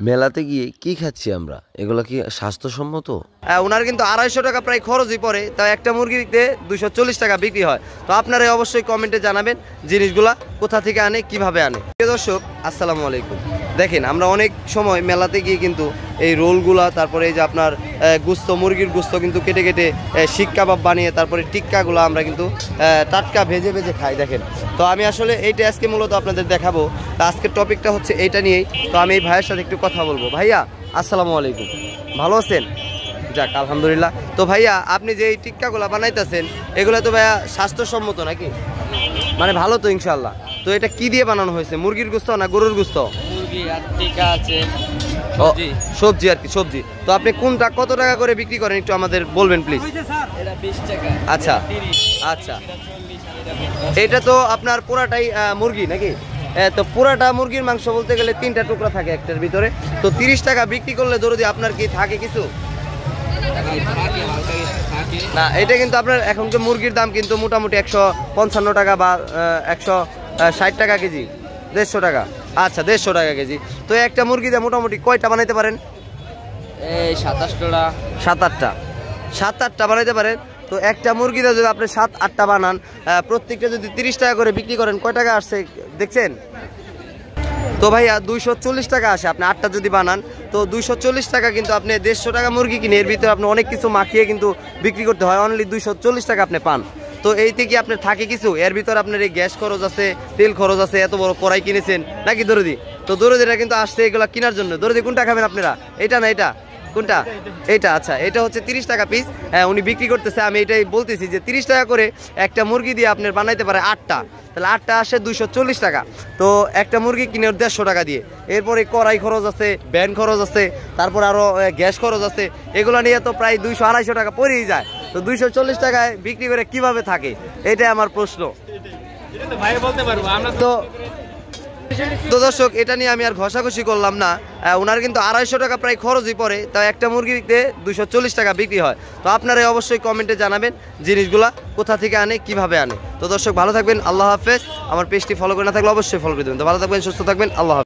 মেলাতে গিয়ে কি খাচ্ছি আমরা, এগুলো কি স্বাস্থ্যসম্মত? ওনার কিন্তু 250 টাকা প্রায় খরচই পড়ে, তাই একটা মুরগিতে 240 টাকা বিক্রি হয়। তো আপনারা অবশ্যই কমেন্টে জানাবেন জিনিসগুলা কোথা থেকে আনে, কিভাবে আনে। প্রিয় দর্শক, আসসালামু আলাইকুম। দেখেন, আমরা অনেক সময় মেলাতে গিয়ে কিন্তু এই রোলগুলা, তারপরে এই যে আপনার গুস্ত, মুরগির গুস্ত কিন্তু কেটে কেটে শিক কাবাব বানিয়ে, তারপরে টিক্কাগুলো আমরা কিন্তু টাটকা ভেজে ভেজে খাই। দেখেন, তো আমি আসলে এইটা আজকে মূলত আপনাদের দেখাবো। তো আজকের টপিকটা হচ্ছে এইটা নিয়েই। তো আমি এই ভাইয়ের সাথে একটু কথা বলবো। ভাইয়া আসসালামু আলাইকুম, ভালো আছেন? যাক, আলহামদুলিল্লাহ। তো ভাইয়া, আপনি যে এই টিক্কাগুলো বানাইতেছেন, এগুলো তো ভাইয়া স্বাস্থ্যসম্মত নাকি? মানে ভালো তো ইনশাল্লাহ। তো এটা কি দিয়ে বানানো হয়েছে? মুরগির গোস্ত না গরুর গোস্ত? মুরগি আর টিক্কা আছে, সবজি আর কি, সবজি। তো আপনি কোনটা কত টাকা করে বিক্রি করেন একটু আমাদের বলবেন প্লিজ। এটা 20 টাকা। আচ্ছা আচ্ছা, এটা তো আপনার পুরাটাই মুরগি নাকি? তো পুরাটা মুরগির মাংস বলতে গেলে 3টা টুকরা থাকে একটার ভিতরে। তো 30 টাকা বিক্রি করলে ধরো আপনার কি থাকে কিছু না? এটা কিন্তু আপনার এখন তো মুরগির দাম কিন্তু মোটামুটি 155 টাকা বা 160 টাকা কেজি, 150 টাকা। আচ্ছা, 150 টাকা কেজি। তো একটা মুরগি দিয়ে মোটামুটি কয়টা বানাইতে পারেন? এই 27টা, 7-8টা বানাইতে পারেন। তো একটা মুরগিতে যদি আপনি 7-8টা বানান, প্রত্যেকটা যদি 30 টাকা করে বিক্রি করেন, কয় টাকা আসছে দেখছেন? তো ভাইয়া 240 টাকা আসে আপনি 8টা যদি বানান। তো 240 টাকা কিন্তু আপনি 150 টাকা মুরগি কিনে এর ভিতরে আপনি অনেক কিছু মাখিয়ে কিন্তু বিক্রি করতে হয়, অনলি 240 টাকা আপনি পান। তো এইতে কি আপনার থাকে কিছু? এর ভিতরে আপনার এই গ্যাস খরচ আছে, তেল খরচ আছে, এত বড় কড়াই কিনেছেন নাকি দরদি? তো দরদিরা কিন্তু আসছে এগুলো কেনার জন্য। দরদি কোনটা খাবেন আপনারা? এটা না এটা? কোনটা? এইটা। আচ্ছা, এটা হচ্ছে 30 টাকা পিস। হ্যাঁ, উনি বিক্রি করতেছে। আমি এটাই বলতেছি যে 30 টাকা করে একটা মুরগি দিয়ে আপনার বানাইতে পারে 8টা, তাহলে 8টা আসে 240 টাকা। তো একটা মুরগি কিনে 150 টাকা দিয়ে, এরপরে কড়াই খরচ আছে, ব্যান খরচ আছে, তারপর আরও গ্যাস খরচ আছে, এগুলো নিয়ে তো প্রায় 200-250 টাকা পড়েই যায়। তো 240 টাকায় বিক্রি করে কিভাবে থাকে, এটাই আমার প্রশ্ন। তো দর্শক, এটা নিয়ে আমি আর ঘষাঘষি করলাম না। ওনার কিন্তু 250 টাকা প্রায় খরচই পড়ে, তাই একটা মুরগিতে 240 টাকা বিক্রি হয়। তো আপনারা অবশ্যই কমেন্টে জানাবেন জিনিসগুলা কোথা থেকে আনে, কিভাবে আনে। তো দর্শক, ভালো থাকবেন, আল্লাহ হাফেজ। আমার পেজটি ফলো করে না থাকলে অবশ্যই ফলো করে দেবেন। তো ভালো থাকবেন, সুস্থ থাকবেন, আল্লাহ হাফেজ।